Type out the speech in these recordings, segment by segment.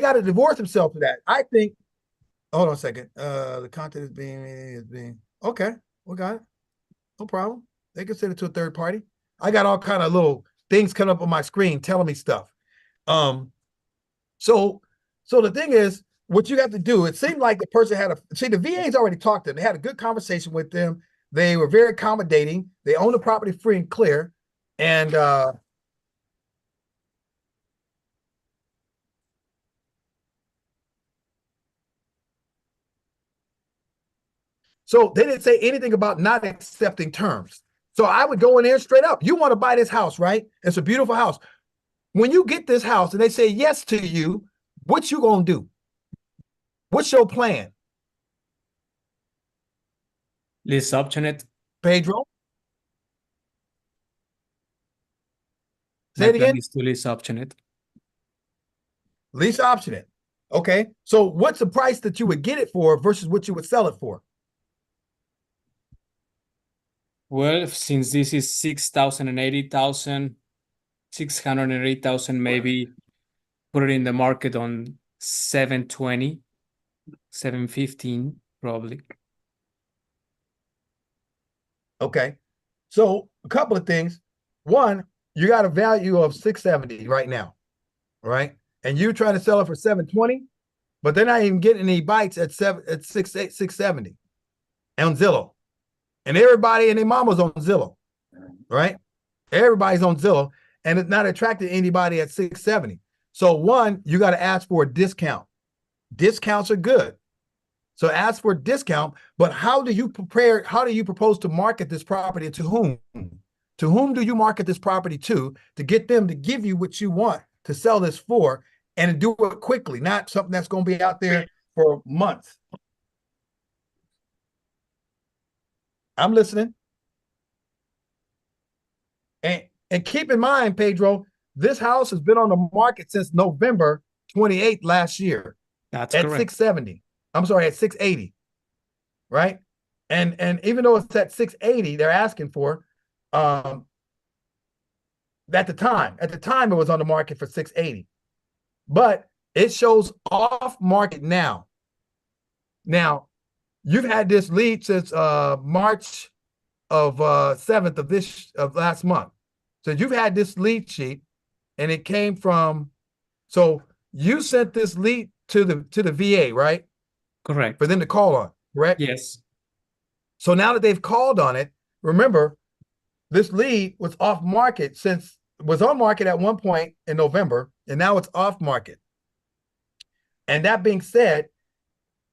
got to divorce themselves for that. I think. Hold on a second. The content is being okay. We got it. No problem. They can send it to a third party. I got all kind of little things coming up on my screen telling me stuff. So the thing is, what you have to do, it seemed like the person the VA's already talked to them. They had a good conversation with them. They were very accommodating. They own the property free and clear. And so they didn't say anything about not accepting terms. So I would go in there straight up. You want to buy this house, right? It's a beautiful house. When you get this house and they say yes to you, what you gonna do? What's your plan? Lease option it. Pedro? Say My it plan again. is to lease option it. Lease option it. Okay. So what's the price that you would get it for versus what you would sell it for? Well, since this is 6,000 and 80,000, 608,000, maybe put it in the market on 720, 715, probably. Okay. So a couple of things. One, you got a value of 670 right now, right? And you're trying to sell it for 720, but they're not even getting any bites at 670 on Zillow. And everybody and their mama's on Zillow, right? Everybody's on Zillow, and it's not attracting anybody at 670. So one, you got to ask for a discount. Discounts are good. So ask for a discount, but how do you propose to market this property to whom? To whom do you market this property to get them to give you what you want to sell this for and do it quickly, not something that's going to be out there for months? I'm listening. And keep in mind, Pedro, this house has been on the market since November 28th last year. That's at correct. 670. I'm sorry, at 680. Right? And even though it's at 680, they're asking for at the time it was on the market for 680. But it shows off market now. Now, you've had this lead since March of 7th of last month. So you've had this lead sheet, and it came from. So you sent this lead to the VA, right? Correct. For them to call on, correct? Yes. So now that they've called on it, remember, this lead was off market was on market at one point in November, and now it's off market. And that being said,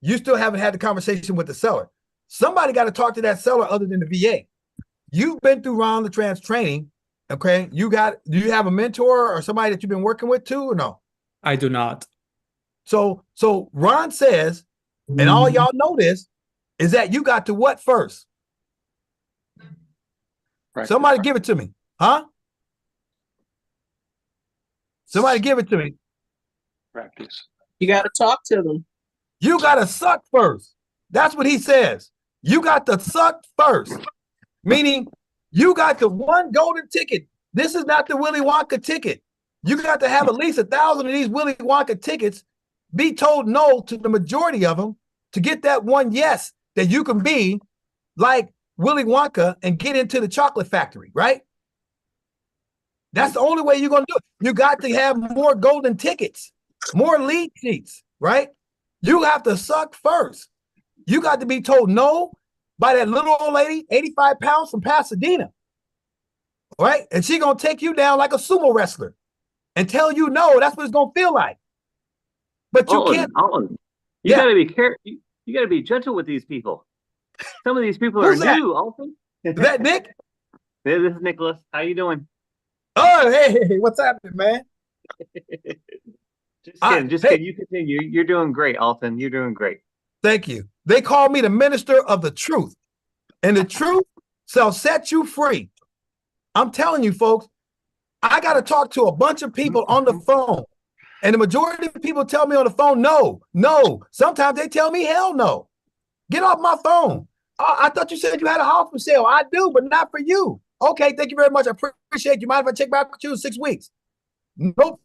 you still haven't had the conversation with the seller. Somebody got to talk to that seller other than the VA. You've been through Ron LeGrand's training. Okay. Do you have a mentor or somebody that you've been working with too, or no? I do not. So Ron says, and all y'all know this, is that you got to what first? Practice. Somebody give it to me. Huh? Somebody give it to me. Practice. You got to talk to them. You got to suck first. That's what he says. You got to suck first. Meaning you got the one golden ticket. This is not the Willy Wonka ticket. You got to have at least 1,000 of these Willy Wonka tickets, be told no to the majority of them to get that one yes that you can be like Willy Wonka and get into the chocolate factory, right? That's the only way you're going to do it. You got to have more golden tickets, more lead sheets, right? You have to suck first. You got to be told no by that little old lady, 85 pounds from Pasadena, right? And she's going to take you down like a sumo wrestler and tell you no. That's what it's going to feel like. But you can't. You got to be careful. You got to be gentle with these people. Some of these people are new. Alton. Is that Nick? This is Nicholas. How you doing? Oh, hey, what's happening, man? Just kidding. You continue. You're doing great, Alton. You're doing great. Thank you. They call me the minister of the truth, and the truth shall set you free. I'm telling you, folks, I got to talk to a bunch of people on the phone, and the majority of people tell me on the phone, no. Sometimes they tell me, hell no. Get off my phone. I thought you said you had a house for sale. I do, but not for you. Okay, thank you very much. I appreciate you. Mind if I check back with you in 6 weeks? No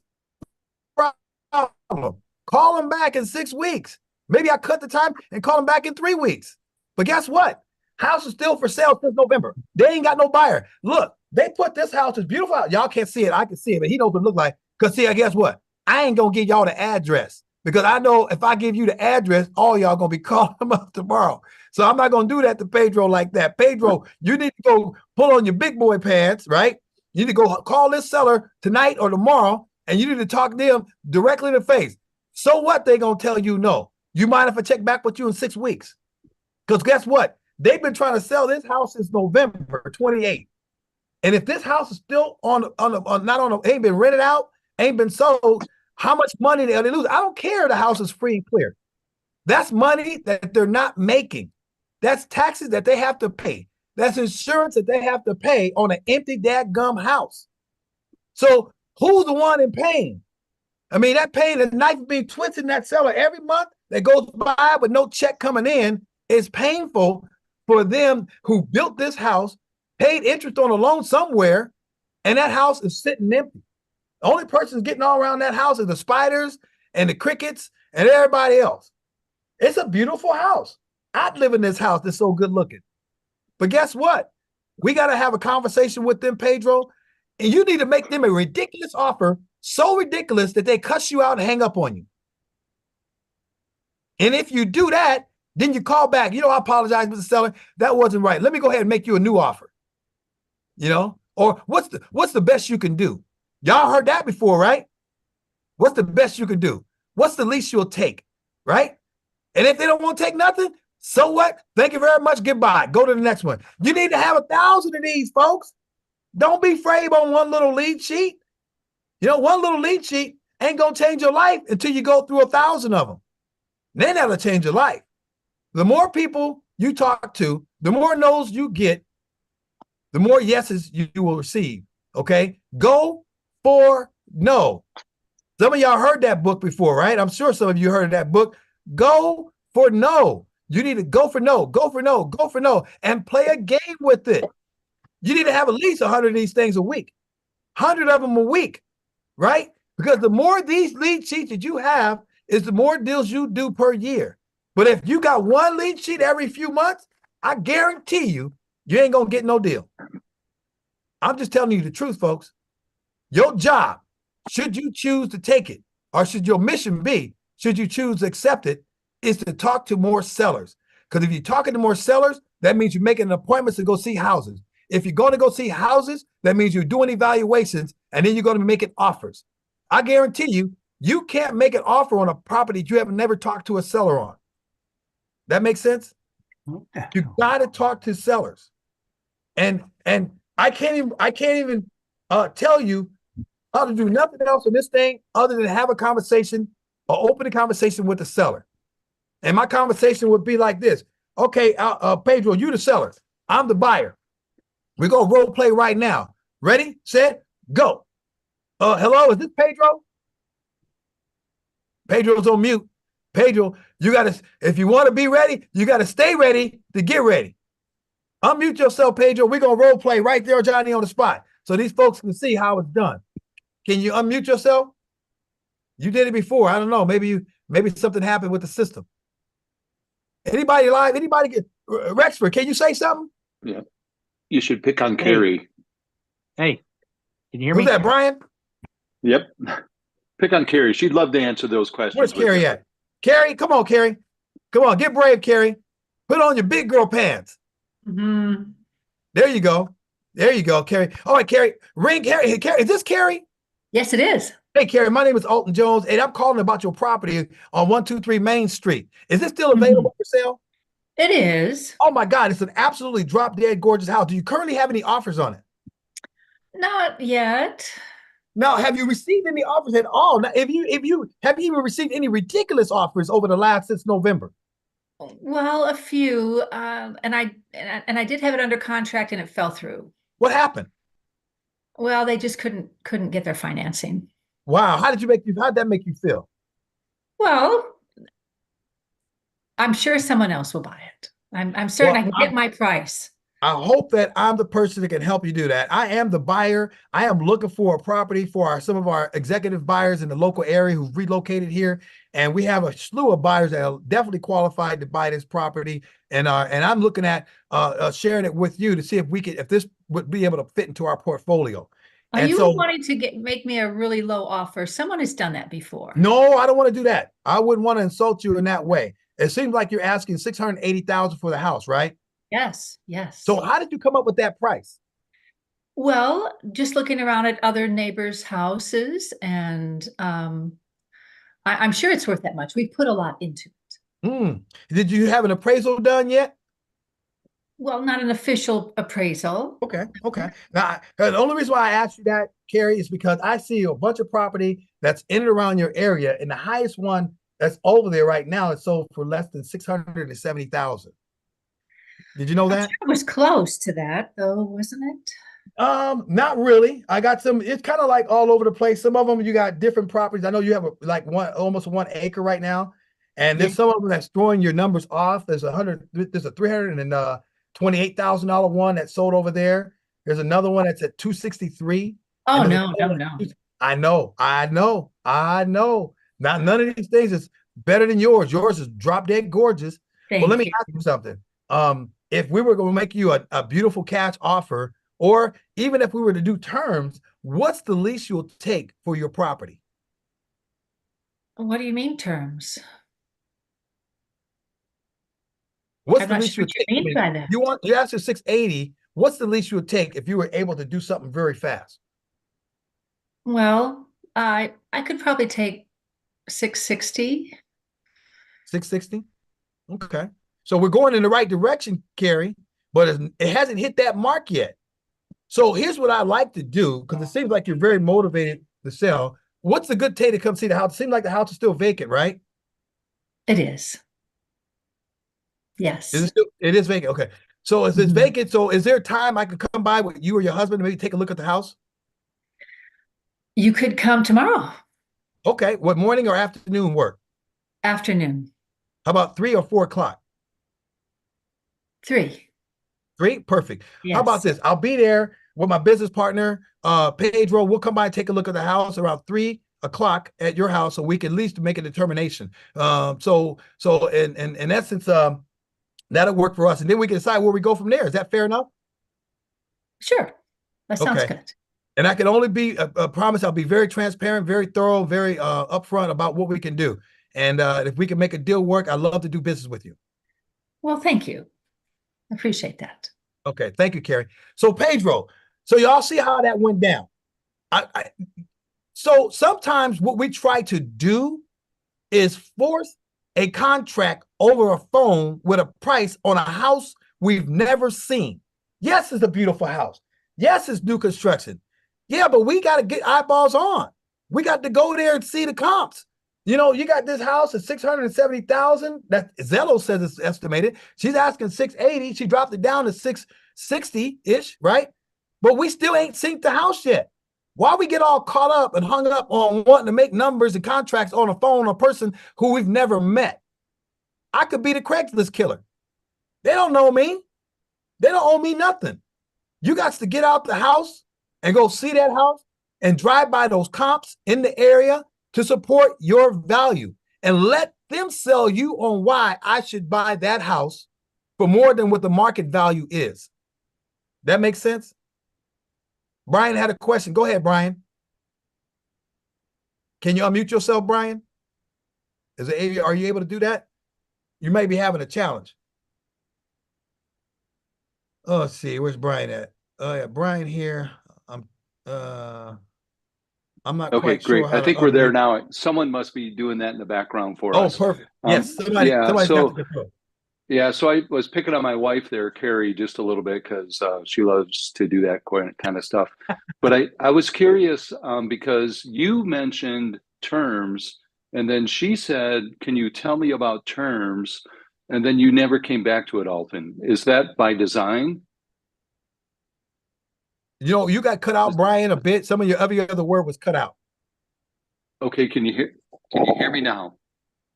problem. Call them back in 6 weeks. Maybe I cut the time and call them back in 3 weeks. But guess what? House is still for sale since November. They ain't got no buyer. Look, they put this house, it's beautiful out. Y'all can't see it. I can see it, but he knows what it look like. Because see, guess what? I ain't going to give y'all the address. Because I know if I give you the address, all y'all going to be calling them up tomorrow. So I'm not going to do that to Pedro like that. Pedro, you need to go pull on your big boy pants, right? You need to go call this seller tonight or tomorrow, and you need to talk to them directly in the face. So what? They going to tell you no. You mind if I check back with you in 6 weeks? Because guess what? They've been trying to sell this house since November 28th. And if this house is still ain't been rented out, ain't been sold, how much money they lose? I don't care. The house is free and clear. That's money that they're not making. That's taxes that they have to pay. That's insurance that they have to pay on an empty dadgum house. So who's the one in pain? I mean, that pain, the knife being twisted in that seller every month that goes by with no check coming in is painful for them who built this house, paid interest on a loan somewhere, and that house is sitting empty. The only person getting all around that house is the spiders and the crickets and everybody else. It's a beautiful house. I'd live in this house that's so good looking. But guess what? We got to have a conversation with them, Pedro, and you need to make them a ridiculous offer, so ridiculous that they cuss you out and hang up on you. And if you do that, then you call back. I apologize, Mr. Seller. That wasn't right. Let me go ahead and make you a new offer. Or what's the best you can do? Y'all heard that before, right? What's the best you can do? What's the least you'll take, right? And if they don't want to take nothing, so what? Thank you very much. Goodbye. Go to the next one. You need to have 1,000 of these, folks. Don't be afraid on one little lead sheet. One little lead sheet ain't going to change your life until you go through 1,000 of them. Then that'll change your life. The more people you talk to, the more no's you get, the more yeses you will receive. Okay? Go for no. Some of y'all heard that book before, right? I'm sure some of you heard of that book. Go for no. You need to go for no, go for no, go for no, and play a game with it. You need to have at least 100 of these things a week, 100 of them a week, right? Because the more these lead sheets that you have is the more deals you do per year. But if you got one lead sheet every few months, I guarantee you ain't going to get no deal. I'm just telling you the truth, folks. Your job, should you choose to take it, or should your mission be, should you choose to accept it, is to talk to more sellers. Because if you're talking to more sellers, that means you're making an appointment to go see houses. If you're going to go see houses, that means you're doing evaluations, and then you're going to be making offers. I guarantee you can't make an offer on a property you have never talked to a seller on. That makes sense? Okay. You got to talk to sellers. And I can't even tell you how to do nothing else in this thing other than have a conversation or open a conversation with the seller. And my conversation would be like this. Okay, Pedro, you the seller. I'm the buyer. We're going to role play right now. Ready, set, go. Hello, is this Pedro? Pedro's on mute. Pedro, if you want to be ready, you got to stay ready to get ready. Unmute yourself, Pedro. We're going to role play right there, Johnny, on the spot. So these folks can see how it's done. Can you unmute yourself? You did it before. I don't know. Maybe something happened with the system. Anybody live? Anybody get Rexford? Can you say something? Yeah. You should pick on Carrie. Hey, can you hear me? Who's that, Brian? Yep. Pick on Carrie. She'd love to answer those questions. Where's Carrie at? Carrie, come on, Carrie. Come on, get brave, Carrie. Put on your big girl pants. Mm-hmm. There you go. There you go, Carrie. All right, Carrie. Ring Carrie. Hey, Carrie, is this Carrie? Yes, it is. Hey, Carrie, my name is Alton Jones, and I'm calling about your property on 123 Main Street. Is this still available for sale? It is. Oh, my God. It's an absolutely drop-dead gorgeous house. Do you currently have any offers on it? Not yet. Now, have you received any offers at all? Now, have you even received any ridiculous offers over the last since November? Well, a few, and I did have it under contract, and it fell through. What happened? Well, they just couldn't get their financing. Wow, how'd that make you feel? Well, I'm sure someone else will buy it. I'm certain I can get my price. I hope that I'm the person that can help you do that. I am the buyer. I am looking for a property for some of our executive buyers in the local area who've relocated here. And we have a slew of buyers that are definitely qualified to buy this property. And I'm looking at sharing it with you to see if this would be able to fit into our portfolio. Are And you so, wanting to make me a really low offer? Someone has done that before. no, I don't want to do that. I wouldn't want to insult you in that way. It seems like you're asking $680,000 for the house, right? Yes, yes. So how did you come up with that price? Well, just looking around at other neighbors' houses, and I'm sure it's worth that much. We put a lot into it. Did you have an appraisal done yet? Well, not an official appraisal. Okay. Now, the only reason why I asked you that, Carrie, is because I see a bunch of property that's in and around your area, and the highest one that's over there right now is sold for less than $670,000. Did you know that? It was close to that, though, wasn't it? Not really. I got some. It's kind of like all over the place. Some of them you got different properties. I know you have almost 1 acre right now, and there's some of them that's throwing your numbers off. There's a $328,000 one that sold over there. There's another one that's at 263. Oh, no. I know. Not none of these things is better than yours. Yours is drop dead gorgeous. Well, let me ask you something. If we were going to make you a beautiful cash offer, or even if we were to do terms, what's the least you'll take for your property? What do you mean terms? What's the least you'll take? What you mean by that? You asked for 680. What's the least you'll take if you were able to do something very fast? Well, I could probably take 660. 660? Okay. So we're going in the right direction, Carrie, but it hasn't hit that mark yet. So here's what I like to do, because it seems like you're very motivated to sell. What's a good day to come see the house? It seems like the house is still vacant, right? It is. Yes. It is vacant. Okay. So if it's vacant, so is there a time I could come by with you or your husband and maybe take a look at the house? You could come tomorrow. Okay. What, morning or afternoon work? Afternoon. How about 3 or 4 o'clock? 3. 3? Perfect. Yes. How about this? I'll be there with my business partner, Pedro. We'll come by and take a look at the house around 3 o'clock at your house, so we can at least make a determination. So in essence, that'll work for us, and then we can decide where we go from there. Is that fair enough? Sure. That sounds good. And I can only be a promise. I'll be very transparent, very thorough, very upfront about what we can do. And if we can make a deal work, I'd love to do business with you. Well, thank you. I appreciate that. Okay. Thank you, Carrie. So Pedro, so y'all see how that went down. So sometimes what we try to do is force a contract over a phone with a price on a house we've never seen. Yes, it's a beautiful house. Yes, it's new construction. Yeah, but we got to get eyeballs on. We got to go there and see the comps. You know, you got this house at 670,000. That Zillow says it's estimated. She's asking 680. She dropped it down to 660-ish, right? But we still ain't synced the house yet. Why we get all caught up and hung up on wanting to make numbers and contracts on a phone, a person who we've never met? I could be the Craigslist killer. They don't know me. They don't owe me nothing. You got to get out the house and go see that house and drive by those comps in the area to support your value, and let them sell you on why I should buy that house for more than what the market value is. That makes sense? Brian had a question. Go ahead, Brian. Can you unmute yourself, Brian? Are you able to do that? You may be having a challenge. Oh, let's see. Where's Brian at? Oh, yeah, Brian here. I'm not quite sure. Okay, great. I think we're there now. Someone must be doing that in the background for us. Oh, perfect. Yes, somebody's got the control. Yeah, so I was picking on my wife there, Carrie, just a little bit because she loves to do that kind of stuff. But I was curious because you mentioned terms, and then she said, "Can you tell me about terms?" And then you never came back to it, Alton. Is that by design? You know, you got cut out, Brian, a bit. Some of your every other word was cut out. Okay, can you hear me now?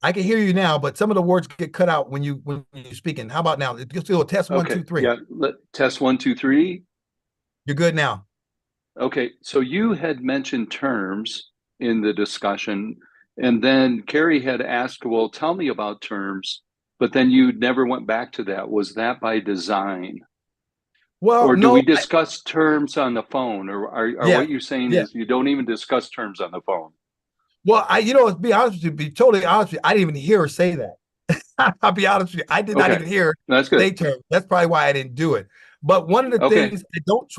I can hear you now, but some of the words get cut out when you're speaking. How about now? Just do a test one, Okay. two, three. Yeah. Test 1, 2, 3. You're good now. Okay. So you had mentioned terms in the discussion, and then Carrie had asked, well, tell me about terms, but then you never went back to that. Was that by design? Well, Or do no, we discuss terms on the phone? Or are yeah, what you're saying yeah. is you don't even discuss terms on the phone? Well, to be honest with you, be totally honest with you, I didn't even hear her say that. I'll be honest with you. I did not Okay. even hear That's say good. terms. That's probably why I didn't do it. But one of the Okay. things I don't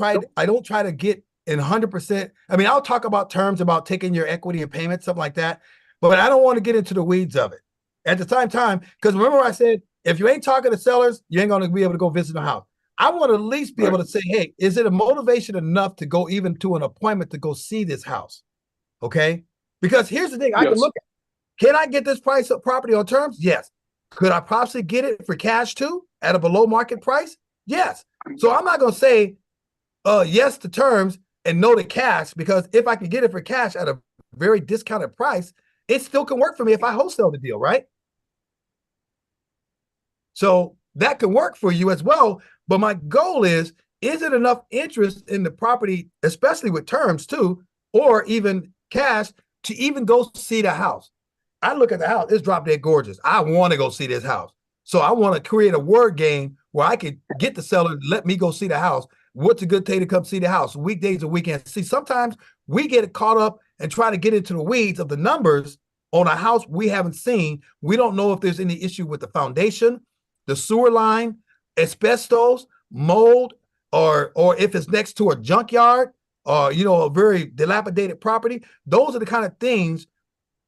try to get in 100%. I mean, I'll talk about terms about taking your equity and payment, something like that. But I don't want to get into the weeds of it at the same time. Because remember, I said, if you ain't talking to sellers, you ain't going to be able to go visit the house. I want to at least be Right. able to say, hey, is it a motivation enough to go even to an appointment to go see this house? Okay. Because here's the thing, I can Yes. look at, can I get this price of property on terms? Yes. Could I possibly get it for cash too at a below market price? Yes. So I'm not going to say yes to terms and no to cash, because if I can get it for cash at a very discounted price, it still can work for me if I wholesale the deal, right? So that can work for you as well. But my goal is it enough interest in the property, especially with terms too, or even cash, to even go see the house? I look at the house, it's drop dead gorgeous. I want to go see this house. So I want to create a word game where I could get the seller to let me go see the house. What's a good day to come see the house? Weekdays or weekends. See, sometimes we get caught up and try to get into the weeds of the numbers on a house we haven't seen. We don't know if there's any issue with the foundation, the sewer line, asbestos, mold, or if it's next to a junkyard or a very dilapidated property. Those are the kind of things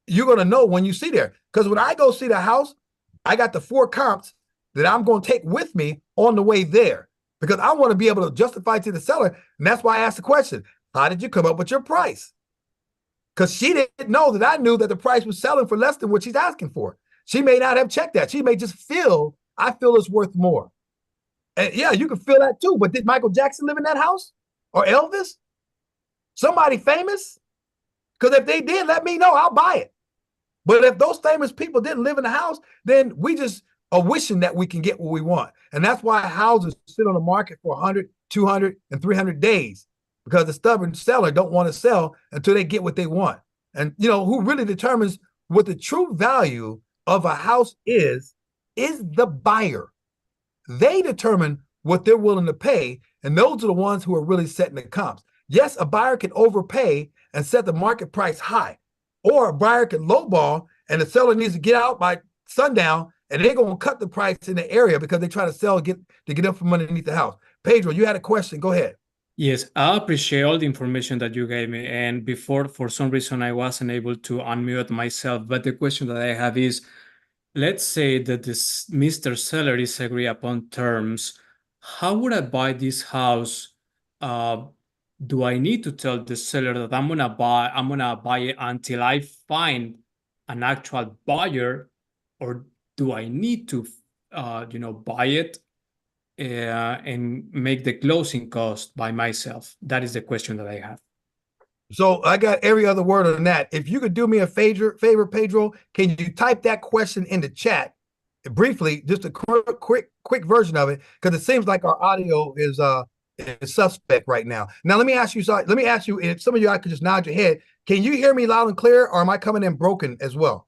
you're going to know when you see there. Because when I go see the house, I got the 4 comps that I'm going to take with me on the way there, because I want to be able to justify to the seller. And that's why I asked the question, how did you come up with your price? Because she didn't know that I knew that the price was selling for less than what she's asking for. She may not have checked that. She may just feel, I feel it's worth more. And yeah, you can feel that too. But did Michael Jackson live in that house? Or Elvis? Somebody famous? Because if they did, let me know. I'll buy it. But if those famous people didn't live in the house, then we just are wishing that we can get what we want. And that's why houses sit on the market for 100, 200, and 300 days, because the stubborn seller don't want to sell until they get what they want. And, who really determines what the true value of a house is the buyer. They determine what they're willing to pay, and those are the ones who are really setting the comps. Yes, a buyer can overpay and set the market price high, or a buyer can lowball and the seller needs to get out by sundown, and they're going to cut the price in the area because they try to sell to get up from underneath the house. Pedro, you had a question. Go ahead. Yes, I appreciate all the information that you gave me. And before, for some reason, I wasn't able to unmute myself. But the question that I have is, let's say that this Mr. Seller is agree upon terms. How would I buy this house? Do I need to tell the seller that I'm gonna buy it until I find an actual buyer, or do I need to, buy it and make the closing cost by myself? That is the question that I have. So I got every other word on that. If you could do me a favor, Pedro, can you type that question in the chat briefly, just a quick version of it, because it seems like our audio is suspect right now. Now let me ask you if some of you I could just nod your head. Can you hear me loud and clear, or am I coming in broken as well?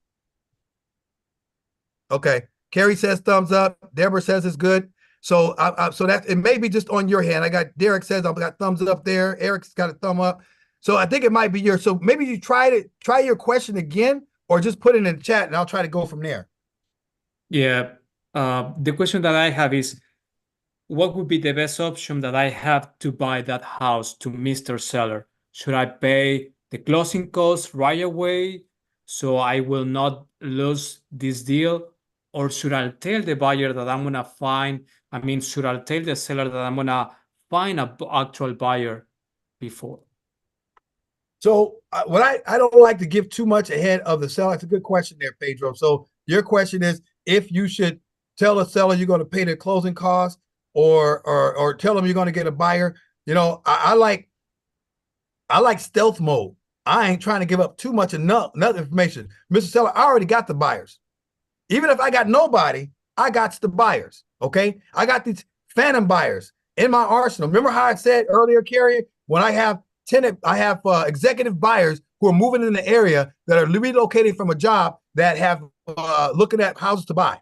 Okay. Carrie says thumbs up. Deborah says it's good. So so that it may be just on your hand. I got Derek says I've got thumbs up there. Eric's got a thumb up. So I think it might be yours. So maybe you try your question again, or just put it in the chat and I'll try to go from there. Yeah. The question that I have is, what would be the best option that I have to buy that house to Mr. Seller? Should I pay the closing costs right away so I will not lose this deal? Or should I tell the buyer that I'm going to should I tell the seller that I'm going to find an actual buyer before? So what I don't like to give too much ahead of the seller. It's a good question there, Pedro. So your question is if you should tell a seller you're going to pay their closing costs, or tell them you're going to get a buyer. I like stealth mode. I ain't trying to give up too much enough information. Mr. Seller, I already got the buyers. Even if I got nobody, I got the buyers. Okay, I got these phantom buyers in my arsenal. Remember how I said earlier, Carrie, when I have executive buyers who are moving in the area that are relocating from a job that have looking at houses to buy.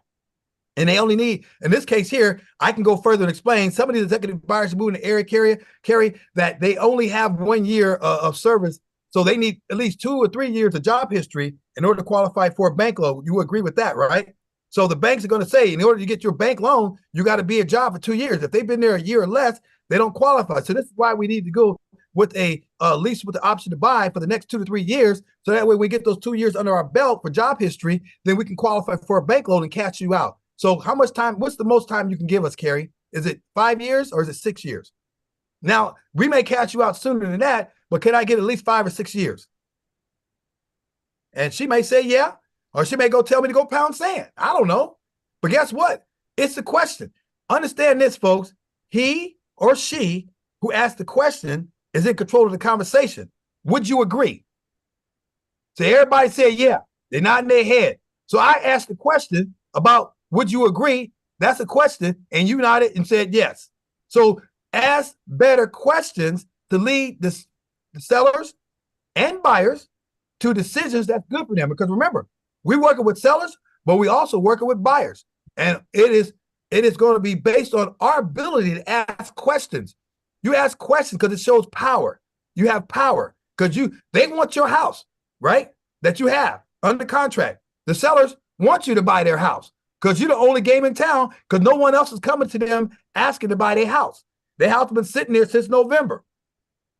And they only need, in this case here, I can go further and explain some of these executive buyers moving in the area, Carrie, that they only have 1 year of service. So they need at least 2 or 3 years of job history in order to qualify for a bank loan. You agree with that, right? So the banks are going to say, in order to get your bank loan, you got to be a job for 2 years. If they've been there a year or less, they don't qualify. So this is why we need to go with a lease with the option to buy for the next 2 to 3 years. So that way we get those 2 years under our belt for job history, then we can qualify for a bank loan and cash you out. So how much time, what's the most time you can give us, Carrie? Is it 5 years or is it 6 years? Now, we may cash you out sooner than that, but can I get at least 5 or 6 years? And she may say, yeah, or she may go tell me to go pound sand. I don't know. But guess what? It's a question. Understand this, folks. He or she who asked the question is in control of the conversation. Would you agree? So everybody said, yeah. They're nodding their head. So I asked the question about, would you agree? That's a question. And you nodded and said yes. So ask better questions to lead the sellers and buyers to decisions that's good for them. Because remember, we're working with sellers, but we also working with buyers. And it is going to be based on our ability to ask questions. You ask questions because it shows power. You have power because they want your house, right? That you have under contract. The sellers want you to buy their house because you're the only game in town because no one else is coming to them asking to buy their house. Their house has been sitting there since November.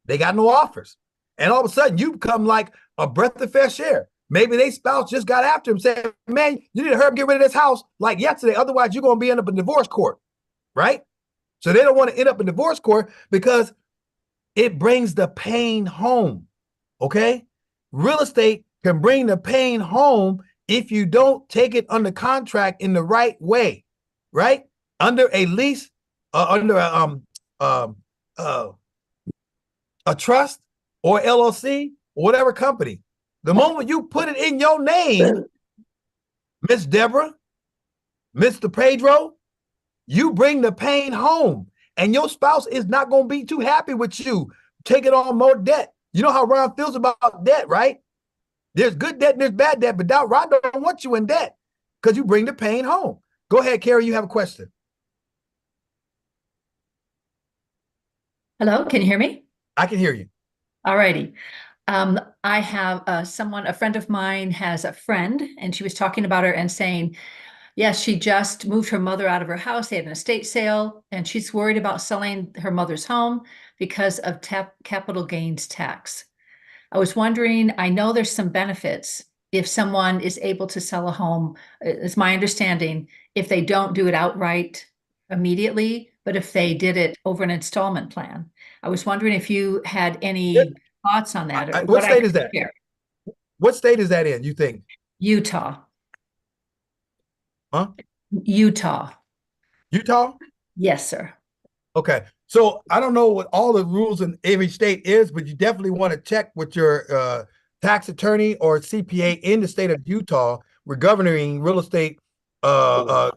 They got no offers. And all of a sudden, you become like a breath of fresh air. Maybe their spouse just got after him saying, man, you need to hurry up and get rid of this house like yesterday. Otherwise, you're going to be end up in divorce court, right? So they don't want to end up in divorce court because it brings the pain home, okay? Real estate can bring the pain home if you don't take it under contract in the right way, right? Under a lease, under a trust or LLC or whatever company. The moment you put it in your name, Miss Deborah, Mr. Pedro, you bring the pain home. And your spouse is not going to be too happy with you taking on more debt. You know how Ron feels about debt, right? There's good debt and there's bad debt, but Ron don't want you in debt because you bring the pain home. Go ahead, Carrie, you have a question. Hello, can you hear me? I can hear you. All righty. I have a friend of mine has a friend, and she was talking about her and saying, yes, she just moved her mother out of her house. They had an estate sale, and she's worried about selling her mother's home because of capital gains tax. I was wondering, I know there's some benefits if someone is able to sell a home, it's my understanding, if they don't do it outright immediately, but if they did it over an installment plan. I was wondering if you had any thoughts on that. What state is that? Share. What state is that in, you think? Utah. Huh? Utah. Utah? Yes, sir. Okay. So I don't know what all the rules in every state is, but you definitely want to check with your tax attorney or CPA in the state of Utah. We're governing real estate, the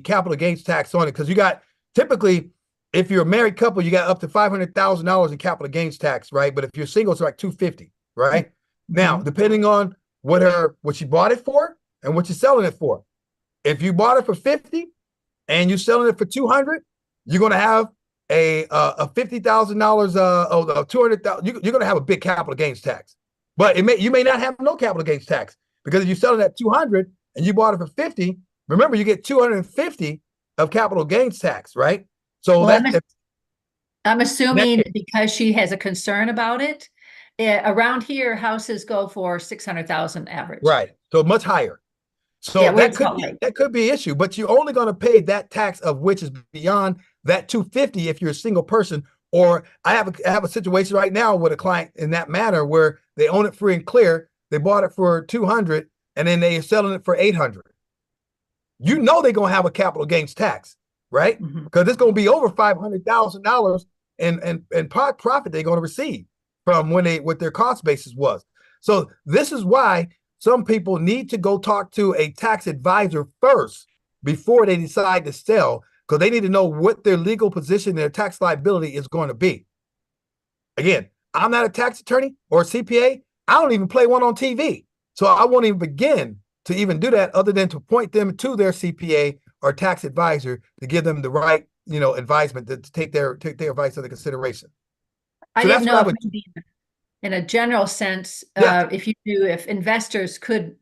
capital gains tax on it. Because you got typically, if you're a married couple, you got up to $500,000 in capital gains tax, right? But if you're single, it's like $250,000, right? Mm-hmm. Now, depending on what she bought it for and what you're selling it for. If you bought it for $50,000 and you're selling it for $200,000, you're going to have a $50,000, $200,000. You're going to have a big capital gains tax. But you may not have no capital gains tax because if you're selling at $200,000 and you bought it for $50,000, remember you get $250,000 of capital gains tax, right? So well, I'm assuming because she has a concern about it. Around here, houses go for $600,000 average. Right. So much higher. So yeah, that could be an issue, but you're only going to pay that tax of which is beyond that $250,000 if you're a single person. Or I have a situation right now with a client in that manner where they own it free and clear. They bought it for $200,000 and then they're selling it for $800,000. You know they're going to have a capital gains tax, right? Because it's going to be over $500,000 in profit they're going to receive from what their cost basis was. So this is why some people need to go talk to a tax advisor first before they decide to sell, because they need to know what their legal position, their tax liability is going to be. Again, I'm not a tax attorney or a CPA. I don't even play one on TV. So I won't even begin to even do that other than to point them to their CPA or tax advisor to give them the right, advisement to take their advice into consideration. I So didn't that's know what I if would. maybe in a general sense, Yeah. if investors could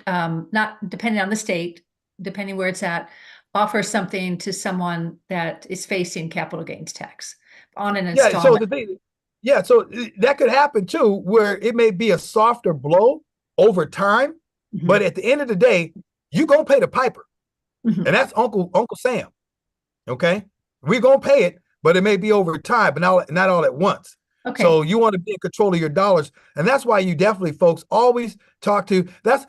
not depending on the state, depending where it's at, offer something to someone that is facing capital gains tax on an Yeah. So installment. the thing, yeah. So that could happen too, where it may be a softer blow over time, Mhm. but at the end of the day, you gonna pay the piper, Mhm. and that's Uncle Sam. Okay, we're gonna pay it, but it may be over time, but not all at once. Okay. So you want to be in control of your dollars, and that's why you definitely, folks, always talk to. That's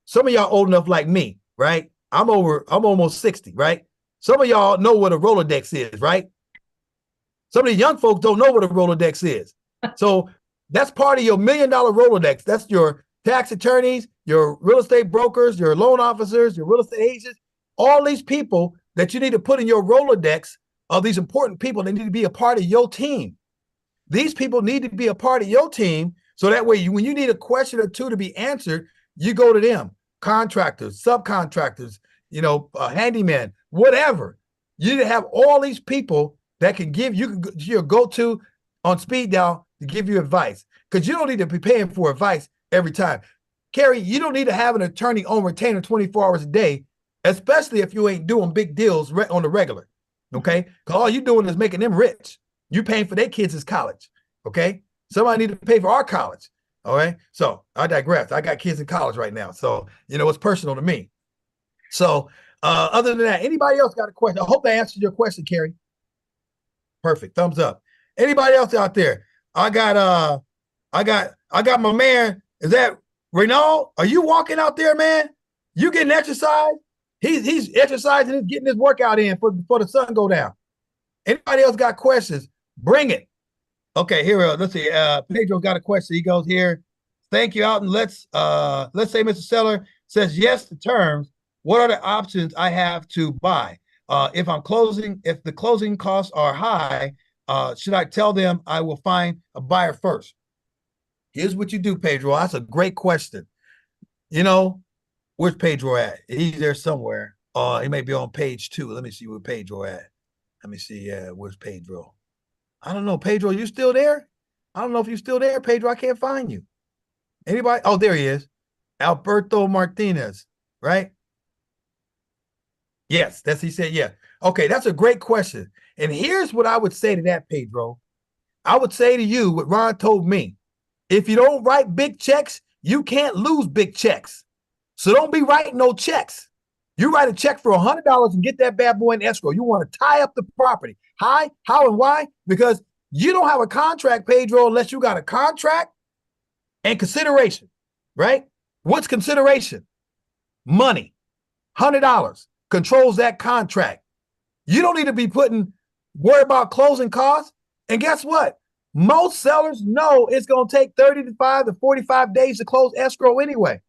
some of y'all old enough like me, right? I'm almost 60, right? Some of y'all know what a Rolodex is, right? Some of the young folks don't know what a Rolodex is. So that's part of your $1 million Rolodex. That's your tax attorneys, your real estate brokers, your loan officers, your real estate agents, all these people that you need to put in your Rolodex are these important people. They need to be a part of your team. These people need to be a part of your team. So that way, when you need a question or two to be answered, you go to them. Contractors, subcontractors, handyman, whatever. You need to have all these people that can give you your go-to on speed dial to give you advice, because you don't need to be paying for advice every time. Carrie, you don't need to have an attorney on retainer 24 hours a day, especially if you ain't doing big deals on the regular. Okay, because all you're doing is making them rich. You paying for their kids' college. Okay, somebody need to pay for our college. All right, so I digress. I got kids in college right now, so it's personal to me. So other than that, anybody else got a question? I hope I answered your question, Carrie. Perfect. Thumbs up. Anybody else out there? I got my man. Is that Renaud? Are you walking out there, man? You getting exercise? He's exercising and getting his workout in before the sun go down. Anybody else got questions? Bring it. Okay, here let's see. Pedro got a question. He goes here. Thank you, Alton. Let's say Mr. Seller says yes to terms. What are the options I have to buy? If the closing costs are high, should I tell them I will find a buyer first? Here's what you do, Pedro. That's a great question. Where's Pedro at? He's there somewhere. He may be on page 2. Let me see where Pedro at. Let me see. Where's Pedro? I don't know. Pedro, you still there? I don't know if you're still there, Pedro. I can't find you. Anybody? Oh, there he is. Alberto Martinez, right? Yes, he said, yeah. Okay, that's a great question. And here's what I would say to that, Pedro. I would say to you what Ron told me. If you don't write big checks, you can't lose big checks. So don't be writing no checks. You write a check for $100 and get that bad boy in escrow. You want to tie up the property. How, and why? Because you don't have a contract, Pedro, unless you got a contract and consideration, right? What's consideration? Money. $100 controls that contract. You don't need to be worry about closing costs. And guess what? Most sellers know it's going to take 35 to 45 days to close escrow anyway.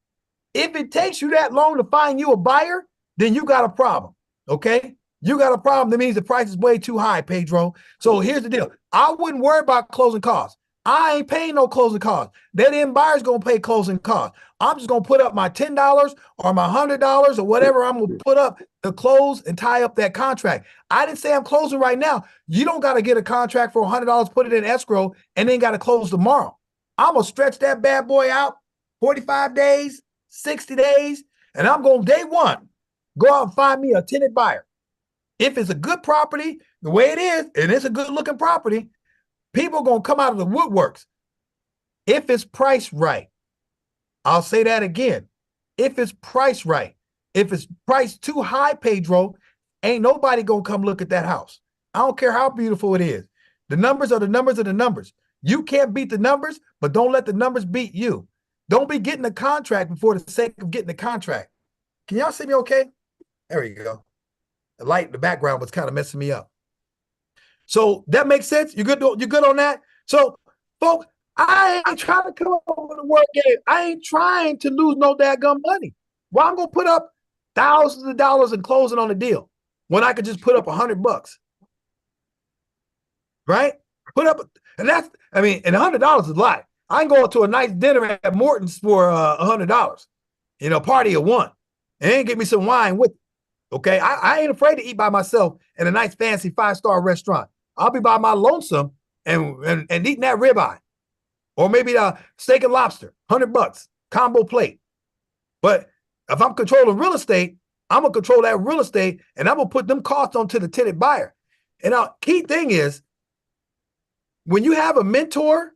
If it takes you that long to find you a buyer, then you got a problem, okay? You got a problem. That means the price is way too high, Pedro. So here's the deal. I wouldn't worry about closing costs. I ain't paying no closing costs. That end buyer's going to pay closing costs. I'm just going to put up my $10 or my $100 or whatever I'm going to put up to close and tie up that contract. I didn't say I'm closing right now. You don't got to get a contract for $100, put it in escrow, and then got to close tomorrow. I'm going to stretch that bad boy out 45 days, 60 days, and I'm going to day one, go out and find me a tenant buyer. If it's a good property, the way it is, and it's a good looking property, people are going to come out of the woodworks. If it's priced right, I'll say that again. If it's priced right, if it's priced too high, Pedro, ain't nobody going to come look at that house. I don't care how beautiful it is. The numbers are the numbers are the numbers. You can't beat the numbers, but don't let the numbers beat you. Don't be getting a contract before the sake of getting the contract. Can y'all see me okay? There we go. The light in the background was kind of messing me up. So that makes sense? You good on that? So, folks, I ain't trying to come up with a word game. I ain't trying to lose no daggum money. Well, I'm gonna put up thousands of dollars in closing on a deal when I could just put up $100, right? Put up, and that's, I mean, and $100 is a lot. I can go to a nice dinner at Morton's for $100, party of one, and get me some wine with it. Okay, I ain't afraid to eat by myself in a nice fancy 5-star restaurant. I'll be by my lonesome and eating that ribeye, or maybe the steak and lobster, $100 combo plate. But if I'm controlling real estate, I'm gonna control that real estate, and I'm gonna put them costs onto the tenant buyer. And our key thing is, when you have a mentor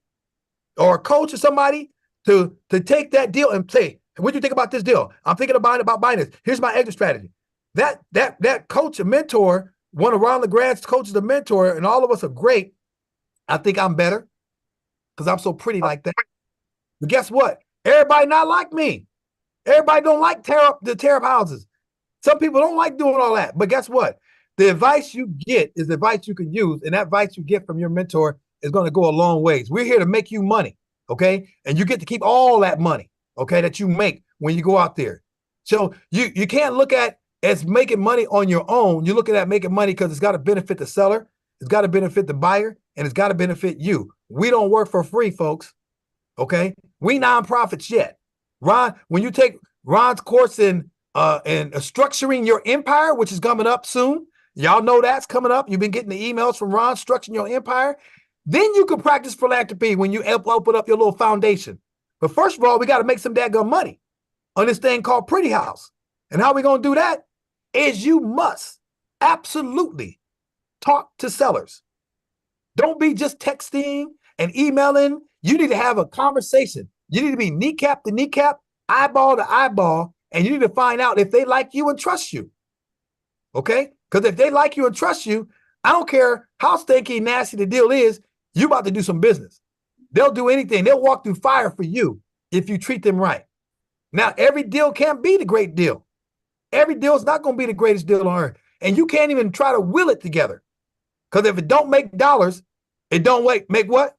or a coach or somebody to take that deal and say, what do you think about this deal? I'm thinking about buying this. Here's my exit strategy. That coach and mentor, one of Ron LeGrand's coaches, a mentor, and all of us are great. I think I'm better because I'm so pretty like that. But guess what? Everybody not like me. Everybody don't like tear up houses. Some people don't like doing all that. But guess what? The advice you get is the advice you can use, and that advice you get from your mentor is going to go a long ways. We're here to make you money, okay? And you get to keep all that money, okay, that you make when you go out there. So you can't look at as making money on your own. You're looking at making money because it's got to benefit the seller, it's got to benefit the buyer, and it's got to benefit you. We don't work for free, folks, okay? We nonprofits yet. Ron, when you take Ron's course in structuring your empire, which is coming up soon, y'all know that's coming up. You've been getting the emails from Ron, structuring your empire. Then you can practice philanthropy when you open up your little foundation. But first of all, we got to make some daggone money on this thing called Pretty House. And how we going to do that is you must absolutely talk to sellers. Don't be just texting and emailing. You need to have a conversation. You need to be kneecap to kneecap, eyeball to eyeball, and you need to find out if they like you and trust you. Okay? Because if they like you and trust you, I don't care how stinky and nasty the deal is, you about to do some business. They'll do anything. They'll walk through fire for you if you treat them right. Now, every deal can't be the great deal. Every deal is not going to be the greatest deal on earth. And you can't even try to will it together. Because if it don't make dollars, it don't make what?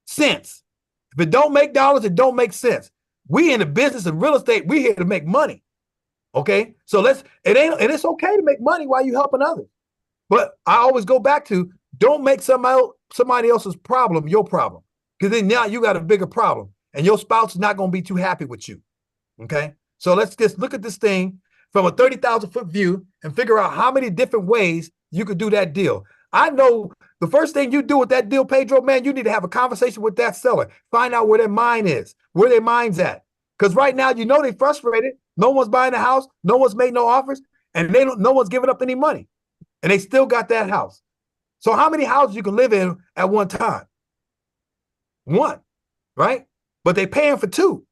Sense. If it don't make dollars, it don't make sense. We in the business of real estate, we here to make money. Okay? So it's okay to make money while you helping others. But I always go back to, don't make somebody else's problem your problem. Because then now you got a bigger problem. And your spouse is not going to be too happy with you. Okay? So let's just look at this thing from a 30,000-foot view and figure out how many different ways you could do that deal. I know the first thing you do with that deal, Pedro, man, you need to have a conversation with that seller. Find out where their mind is, where their mind's at. Because right now, you know they're frustrated. No one's buying a house. No one's made no offers. And no one's giving up any money. And they still got that house. So how many houses you can live in at one time? One, right? But they're paying for two.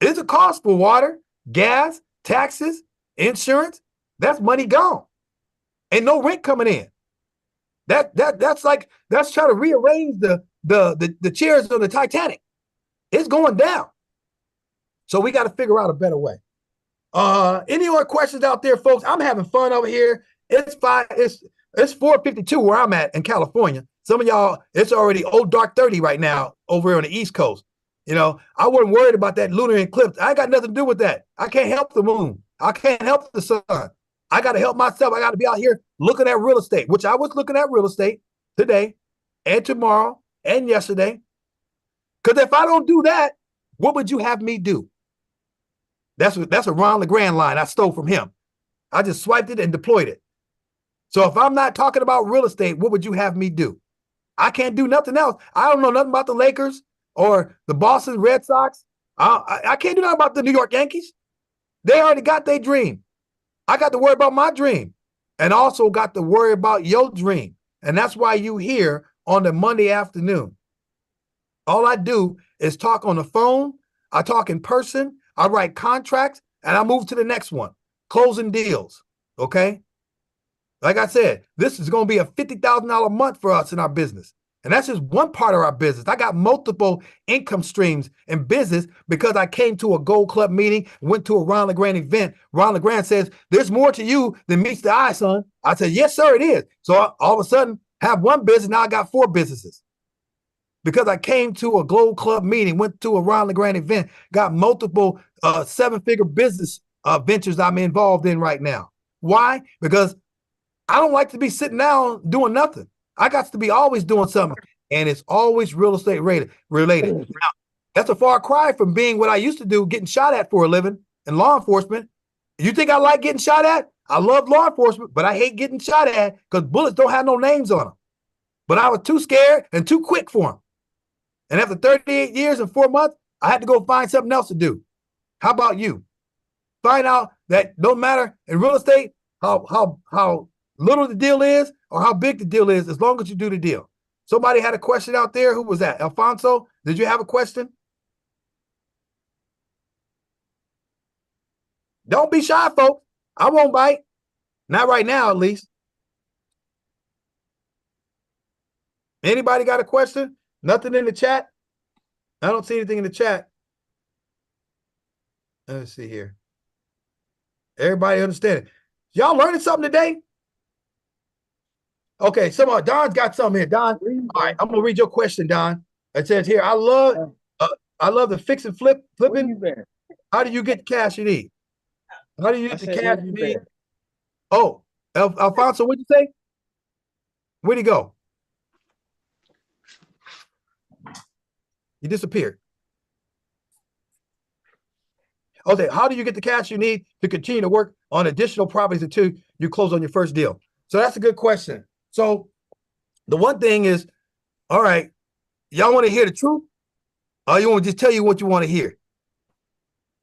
It's a cost for water, gas, taxes, insurance. That's money gone. Ain't no rent coming in. That's trying to rearrange the chairs on the Titanic. It's going down. So we got to figure out a better way. Any more questions out there, folks? I'm having fun over here. It's 4:52 where I'm at in California. Some of y'all, it's already old dark 30 right now over here on the East Coast. I wasn't worried about that lunar eclipse. I ain't got nothing to do with that. I can't help the moon. I can't help the sun. I got to help myself. I got to be out here looking at real estate, which I was looking at real estate today and tomorrow and yesterday. Because if I don't do that, what would you have me do? That's a Ron LeGrand line I stole from him. I just swiped it and deployed it. So if I'm not talking about real estate, what would you have me do? I can't do nothing else. I don't know nothing about the Lakers or the Boston Red Sox. I can't do nothing about the New York Yankees. They already got their dream. I got to worry about my dream and also got to worry about your dream. And that's why you here on the Monday afternoon. All I do is talk on the phone. I talk in person. I write contracts and I move to the next one. Closing deals. Okay. Like I said, this is going to be a $50,000 a month for us in our business. And that's just one part of our business. I got multiple income streams in business because I came to a Gold Club meeting, went to a Ron LeGrand event. Ron LeGrand says, there's more to you than meets the eye, son. I said, yes, sir, it is. So all of a sudden, have one business. Now I got 4 businesses. because I came to a Globe Club meeting, went to a Ron LeGrand event, got multiple 7-figure business ventures I'm involved in right now. Why? Because I don't like to be sitting down doing nothing. I got to be always doing something, and it's always real estate related. Now, that's a far cry from being what I used to do, getting shot at for a living in law enforcement. You think I like getting shot at? I love law enforcement, but I hate getting shot at because bullets don't have no names on them. But I was too scared and too quick for them. And after 38 years and 4 months, I had to go find something else to do. How about you? Find out that no matter in real estate how little the deal is or how big the deal is, as long as you do the deal. Somebody had a question out there. Who was that? Alfonso, did you have a question? Don't be shy, folks. I won't bite. Not right now, at least. Anybody got a question? Nothing in the chat? I don't see anything in the chat. Let's see here. Everybody understand it. Y'all learning something today? Okay, Don's got something here. Don, all right, I'm gonna read your question, Don. It says here, I love the fix and flipping. How do you get the cash you need? How do you get the cash you need? Oh, Alfonso, what'd you say? Where'd he go? He disappeared. Okay, how do you get the cash you need to continue to work on additional properties until you close on your first deal? So that's a good question. So the one thing is, all right, y'all want to hear the truth? Or you want to just tell you what you want to hear?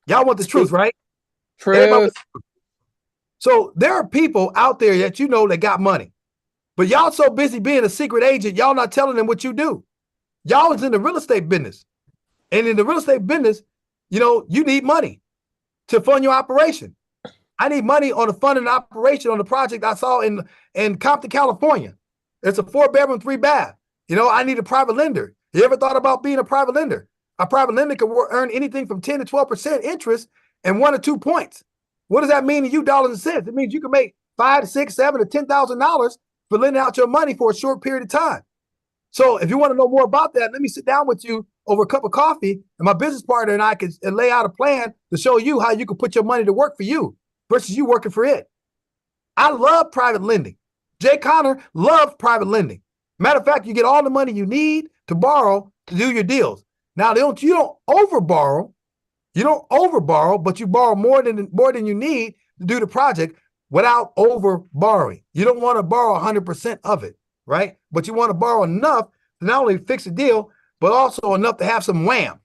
Y'all want the truth, right? Truth. So there are people out there that you know that got money, but y'all so busy being a secret agent, y'all not telling them what you do. Y'all is in the real estate business. And in the real estate business, you know, you need money to fund your operation. I need money on the funding operation on the project I saw in Compton, California. It's a 4-bedroom, 3-bath. You know, I need a private lender. You ever thought about being a private lender? A private lender can earn anything from 10 to 12% interest and 1 or 2 points. What does that mean to you, dollars and cents? It means you can make $5 to $6, $7 to $10,000 for lending out your money for a short period of time. So if you want to know more about that, let me sit down with you over a cup of coffee, and my business partner and I can lay out a plan to show you how you can put your money to work for you versus you working for it. I love private lending. Jay Connor loves private lending. Matter of fact, you get all the money you need to borrow to do your deals. Now, you don't overborrow. You don't overborrow, but you borrow more than you need to do the project without over borrowing. You don't want to borrow 100% of it, right? But you want to borrow enough to not only fix a deal, but also enough to have some wham.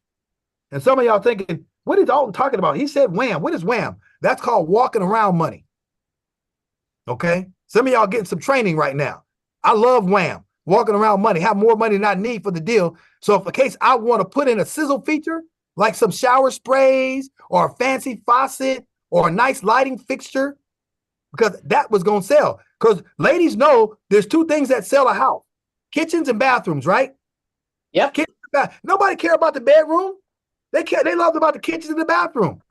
And some of y'all thinking, what is Dalton talking about? He said wham. What is wham? That's called walking around money. Okay? Some of y'all getting some training right now. I love wham, walking around money, have more money than I need for the deal. So if in case I want to put in a sizzle feature, like some shower sprays or a fancy faucet or a nice lighting fixture, because that was going to sell. Because ladies know there's 2 things that sell a house, kitchens and bathrooms, right? Yep. Nobody care about the bedroom. They love about the kitchen and the bathroom.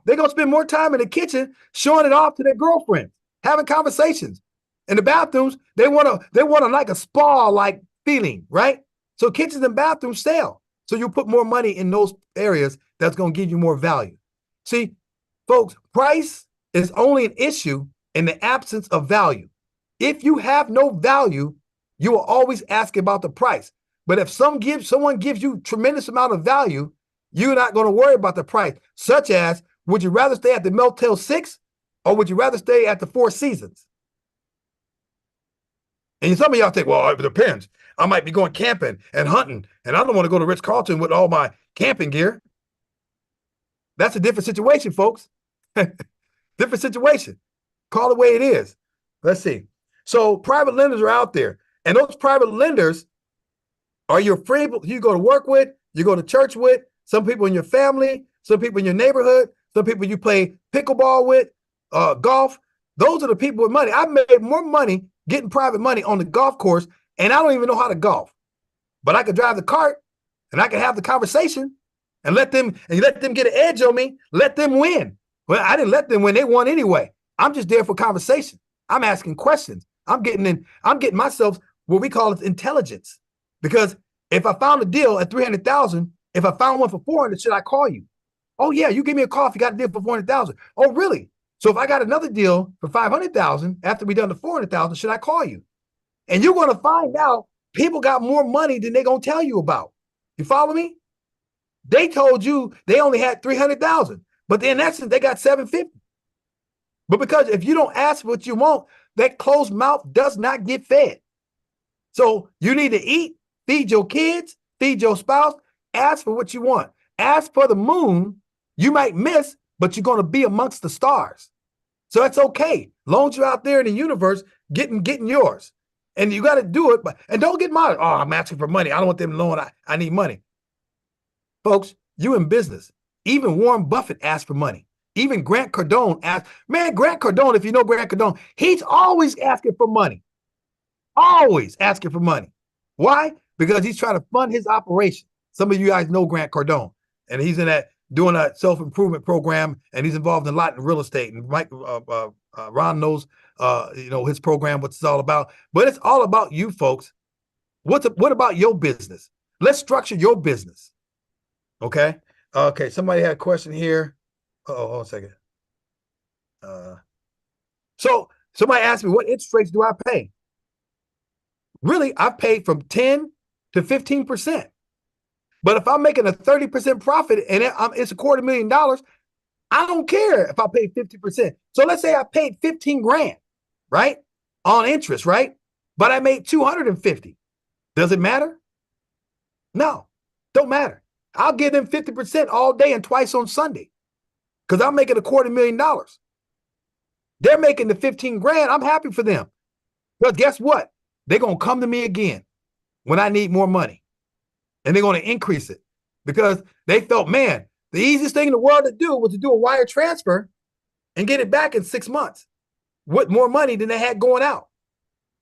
They're going to spend more time in the kitchen showing it off to their girlfriends, having conversations. In the bathrooms, they want like a spa-like feeling, right? So kitchens and bathrooms sell. So you put more money in those areas that's going to give you more value. See, folks, price is only an issue in the absence of value. If you have no value, you will always ask about the price. But if someone gives you tremendous amount of value, you're not going to worry about the price, such as, would you rather stay at the Motel 6 or would you rather stay at the Four Seasons? And some of y'all think, well, it depends. I might be going camping and hunting, and I don't want to go to Ritz-Carlton with all my camping gear. That's a different situation, folks. Different situation. Call it the way it is. Let's see. So private lenders are out there, and those private lenders are your friends you go to work with, you go to church with, some people in your family, some people in your neighborhood, some people you play pickleball with, golf. Those are the people with money. I've made more money getting private money on the golf course, and I don't even know how to golf. But I could drive the cart, and I could have the conversation, and let them get an edge on me, let them win. Well, I didn't let them win. They won anyway. I'm just there for conversation. I'm asking questions. I'm getting myself what we call it intelligence. Because If I found a deal at 300,000, if I found one for 400, should I call you? Oh yeah, you give me a call if you got a deal for 400,000. Oh really? So if I got another deal for 500,000 after we done the 400,000, should I call you? And you're going to find out people got more money than they're going to tell you about. You follow me? They told you they only had 300,000, but in essence, they got 750. But because if you don't ask what you want, that closed mouth does not get fed. So you need to eat, feed your kids, feed your spouse, ask for what you want. Ask for the moon. You might miss, but you're going to be amongst the stars. So it's okay. Long as you're out there in the universe getting yours. And you got to do it. And don't get mad. Oh, I'm asking for money. I don't want them knowing I need money. Folks, you in business. Even Warren Buffett asked for money. Even Grant Cardone asked. Man, Grant Cardone, if you know Grant Cardone, he's always asking for money. Always asking for money. Why? Because he's trying to fund his operation. Some of you guys know Grant Cardone, and he's in that doing a self-improvement program, and he's involved in a lot in real estate. And Mike, Ron knows, his program, what it's all about. But it's all about you, folks. What about your business? Let's structure your business. Okay. Okay. Somebody had a question here. Hold on a second. So somebody asked me, what interest rates do I pay? Really, I paid from 10 to 15%. But if I'm making a 30% profit and it's $250,000, I don't care if I pay 50%. So let's say I paid 15 grand, right? On interest, right? But I made 250. Does it matter? No, don't matter. I'll give them 50% all day and twice on Sunday because I'm making $250,000. They're making the 15 grand. I'm happy for them. But guess what? They're going to come to me again when I need more money. And they're going to increase it because they felt, man, the easiest thing in the world to do was to do a wire transfer and get it back in 6 months with more money than they had going out.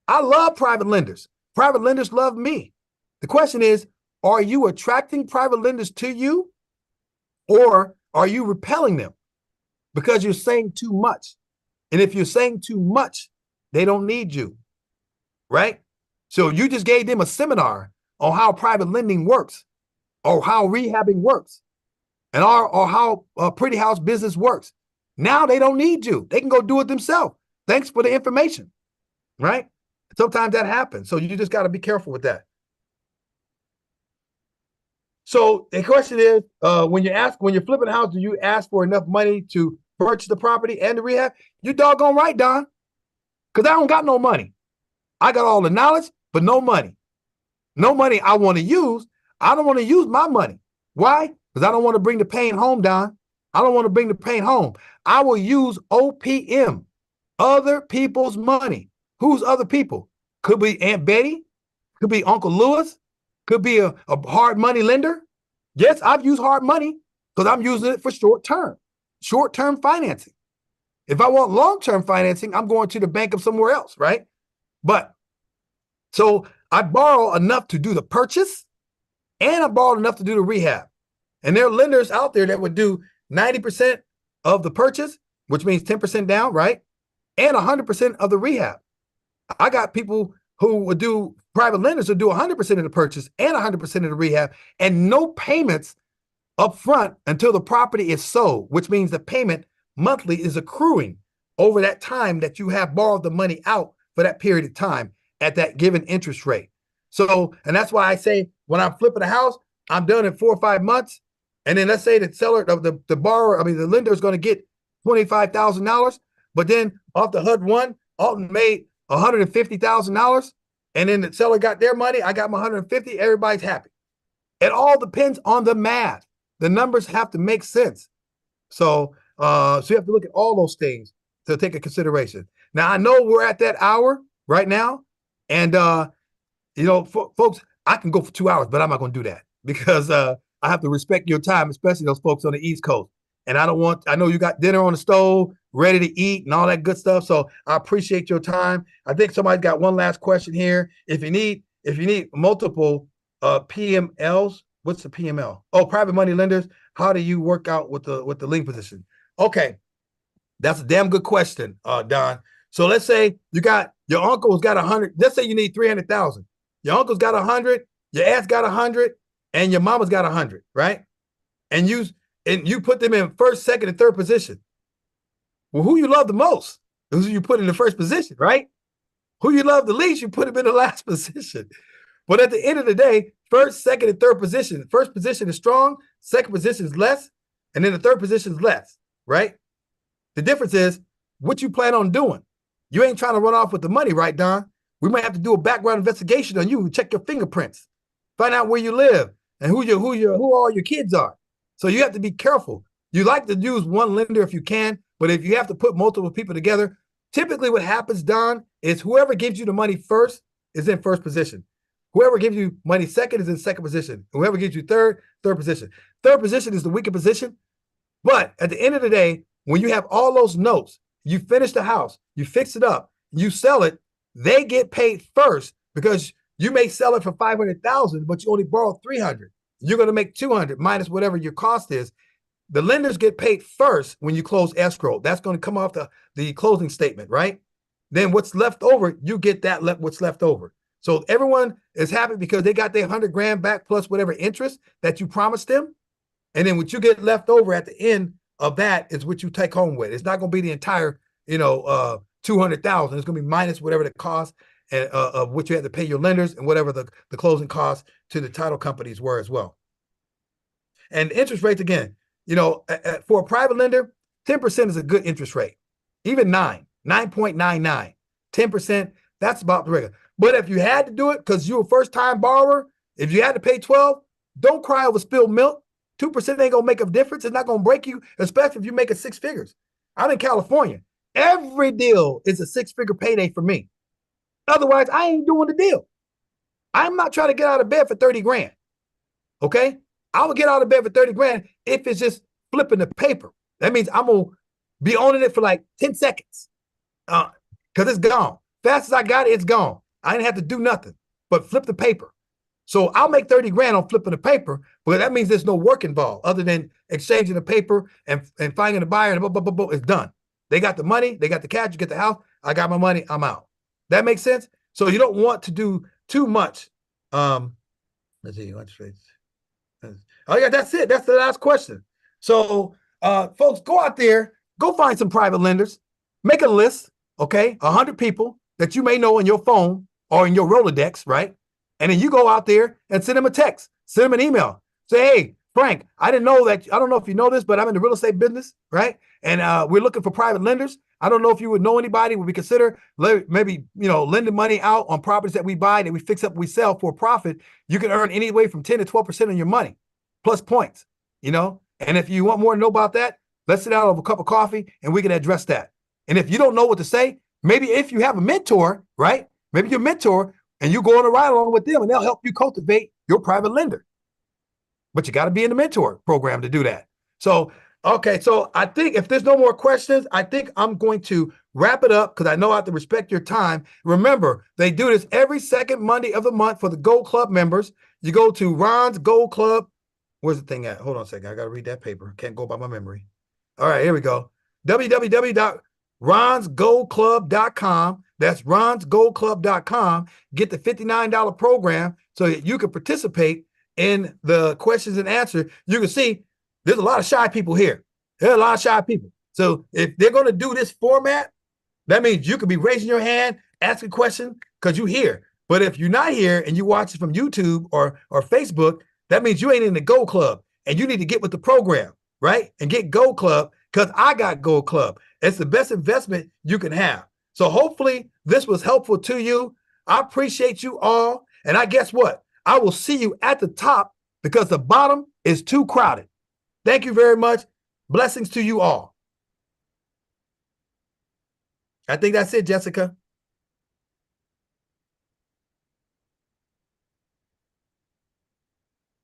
I love private lenders. Private lenders love me. The question is, are you attracting private lenders to you or are you repelling them because you're saying too much? And if you're saying too much, they don't need you, right? So you just gave them a seminar on how private lending works or how rehabbing works and or how pretty house business works. Now they don't need you. They can go do it themselves. Thanks for the information, right? Sometimes that happens. So you just got to be careful with that. So the question is, when you're flipping a house, do you ask for enough money to purchase the property and the rehab? You doggone right, Don, because I don't got no money. I got all the knowledge, but no money. No money I want to use. I don't want to use my money. Why? Because I don't want to bring the pain home, Don. I don't want to bring the pain home. I will use OPM, other people's money. Who's other people? Could be Aunt Betty. Could be Uncle Lewis. Could be a hard money lender. Yes, I've used hard money because I'm using it for short-term financing. If I want long-term financing, I'm going to the bank of somewhere else, right? But so I borrow enough to do the purchase and I borrowed enough to do the rehab. And there are lenders out there that would do 90% of the purchase, which means 10% down, right? And 100% of the rehab. I got people who would do, private lenders would do 100% of the purchase and 100% of the rehab and no payments up front until the property is sold, which means the payment monthly is accruing over that time that you have borrowed the money out for that period of time at that given interest rate. So, and that's why I say when I'm flipping a house, I'm done in 4 or 5 months. And then let's say the seller, the borrower, the lender is going to get $25,000, but then off the HUD one, Alton made $150,000, and then the seller got their money. I got my 150. Everybody's happy. It all depends on the math. The numbers have to make sense. So, so you have to look at all those things to take a consideration. Now I know we're at that hour right now, and folks, I can go for 2 hours, but I'm not going to do that because I have to respect your time, especially those folks on the East Coast. And I know you got dinner on the stove, ready to eat and all that good stuff. So I appreciate your time. I think somebody got one last question here. If you need multiple PMLs, what's the PML? Oh, private money lenders. How do you work out with the lien position? Okay, that's a damn good question, Don. So let's say your uncle's got 100. Let's say you need 300,000. Your uncle's got 100. your aunt's got 100 and your mama's got 100, right? And you put them in first, second, and third position. Well, who you love the most is who you put in the first position, right? Who you love the least, you put them in the last position. But at the end of the day, first, second, and third position. First position is strong, second position is less, and then the third position is less, right? The difference is what you plan on doing. You ain't trying to run off with the money, right, Don? We might have to do a background investigation on you and check your fingerprints, find out where you live and who all your kids are. So you have to be careful. You like to use one lender if you can, but if you have to put multiple people together, typically what happens, Don, is whoever gives you the money first is in first position. Whoever gives you money second is in second position. Whoever gives you third position. Third position is the weaker position. But at the end of the day, when you have all those notes, you finish the house, you fix it up, you sell it, they get paid first because you may sell it for $500,000, but you only borrowed $300. You're going to make $200 minus whatever your cost is. The lenders get paid first when you close escrow. That's going to come off the closing statement, right? Then what's left over, you get what's left over. So everyone is happy because they got their $100,000 back plus whatever interest that you promised them. And then what you get left over at the end of that is what you take home with. It's not going to be the entire, $200,000. It's going to be minus whatever the cost of what you had to pay your lenders and whatever the closing costs to the title companies were as well. And interest rates, again, for a private lender, 10% is a good interest rate. Even 9.99, 10%, that's about the regular. But if you had to do it because you're a first-time borrower, if you had to pay 12, don't cry over spilled milk. 2% ain't going to make a difference. It's not going to break you, especially if you make it six figures. I'm in California. Every deal is a six-figure payday for me. Otherwise, I ain't doing the deal. I'm not trying to get out of bed for 30 grand. Okay? I will get out of bed for 30 grand if it's just flipping the paper. That means I'm going to be owning it for like 10 seconds because it's gone. Fast as I got it, it's gone. I didn't have to do nothing but flip the paper. So I'll make 30 grand on flipping the paper, but that means there's no work involved other than exchanging the paper and finding a buyer and it's done. They got the money, they got the cash, you get the house, I got my money, I'm out. That makes sense? So you don't want to do too much. Let's see, oh yeah, that's it. That's the last question. So folks, go out there, go find some private lenders, make a list, okay? 100 people that you may know in your phone or in your Rolodex, right? And then you go out there and send them a text, send them an email. Say, hey, Frank, I didn't know that. I don't know if you know this, but I'm in the real estate business, right? And we're looking for private lenders. I don't know if you would know anybody. Would we consider maybe, lending money out on properties that we buy, that we fix up, we sell for a profit. You can earn anywhere from 10 to 12% on your money, plus points, And if you want more to know about that, let's sit down over a cup of coffee and we can address that. And if you don't know what to say, maybe if you have a mentor, right? Maybe your mentor, and you go on a ride along with them and they'll help you cultivate your private lender. But you got to be in the mentor program to do that. So, okay. So I think if there's no more questions, I think I'm going to wrap it up because I know I have to respect your time. Remember, they do this every second Monday of the month for the Gold Club members. You go to Ron's Gold Club. Where's the thing at? Hold on a second. I got to read that paper. Can't go by my memory. All right, here we go. www.ronsgoldclub.com. That's ronsgoldclub.com. Get the $59 program so that you can participate in the questions and answers. You can see there's a lot of shy people here. There are a lot of shy people. So if they're going to do this format, that means you could be raising your hand, asking a question because you're here. But if you're not here and you watch it from YouTube or Facebook, that means you ain't in the Gold Club and you need to get with the program, right? And get Gold Club because I got Gold Club. It's the best investment you can have. So hopefully this was helpful to you. I appreciate you all. And I guess what? I will see you at the top because the bottom is too crowded. Thank you very much. Blessings to you all. I think that's it, Jessica.